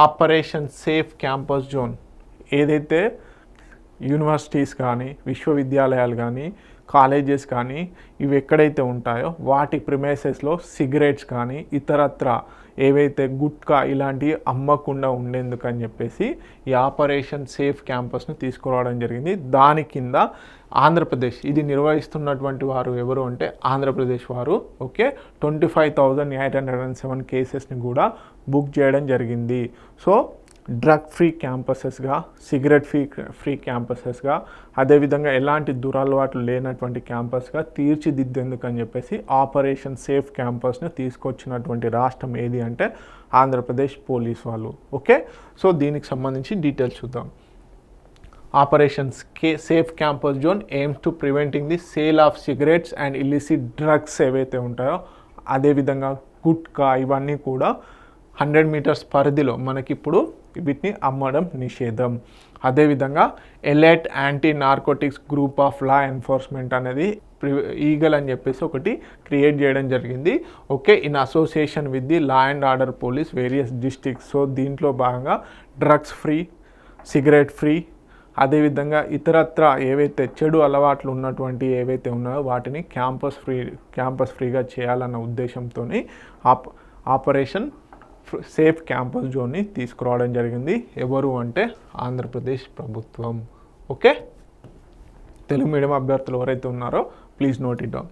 Operation safe campus zone. ఏదైతే universities కానీ విశ్వవిద్యాలయాలు కానీ కాలేజెస్ కానీ ఇవి ఎక్కడైతే ఉంటాయో వాటి ప్రిమైసెస్లో సిగరెట్స్ కానీ ఇతరత్ర ఏవైతే గుట్కా ఇలాంటివి అమ్మకుండా ఉండేందుకు అని చెప్పేసి ఈ ఆపరేషన్ సేఫ్ క్యాంపస్ను తీసుకురావడం జరిగింది. దాని కింద ఆంధ్రప్రదేశ్ ఇది నిర్వహిస్తున్నటువంటి వారు ఎవరు అంటే ఆంధ్రప్రదేశ్ వారు. ఓకే, 25,807 కేసెస్ని కూడా బుక్ చేయడం జరిగింది. సో డ్రగ్ ఫ్రీ క్యాంపసెస్గా, సిగరెట్ ఫ్రీ క్యాంపసెస్గా, అదేవిధంగా ఎలాంటి దురలవాట్లు లేనటువంటి క్యాంపస్గా తీర్చిదిద్దేందుకు అని చెప్పేసి ఆపరేషన్ సేఫ్ క్యాంపస్ను తీసుకొచ్చినటువంటి రాష్ట్రం ఏది అంటే ఆంధ్రప్రదేశ్ పోలీస్ వాళ్ళు. ఓకే, సో దీనికి సంబంధించి డీటెయిల్స్ చూద్దాం. Operation safe campus zone AIIMS to preventing the sale of cigarettes and illicit drugs ఏవైతే ఉంటాయో, అదేవిధంగా గుట్కా ఇవన్నీ కూడా 100 మీటర్స్ పరిధిలో మనకి ఇప్పుడు వీటిని అమ్మడం నిషేధం. అదేవిధంగా elite anti narcotics group of law enforcement అనేది ఈగల్ అని చెప్పేసి ఒకటి క్రియేట్ చేయడం జరిగింది. Okay, in association with the law and order police various districts. So దీంట్లో భాగంగా డ్రగ్స్ ఫ్రీ, సిగరెట్ ఫ్రీ, అదేవిధంగా ఇతరత్ర ఏవైతే చెడు అలవాట్లు ఉన్నటువంటి ఏవైతే ఉన్నాయో వాటిని క్యాంపస్ ఫ్రీగా చేయాలన్న ఉద్దేశంతో ఆపరేషన్ సేఫ్ క్యాంపస్ జోన్ని తీసుకురావడం జరిగింది. ఎవరు అంటే ఆంధ్రప్రదేశ్ ప్రభుత్వం. ఓకే, తెలుగు మీడియం అభ్యర్థులు ఎవరైతే ఉన్నారో ప్లీజ్ నోట్ ఇట్ డౌన్.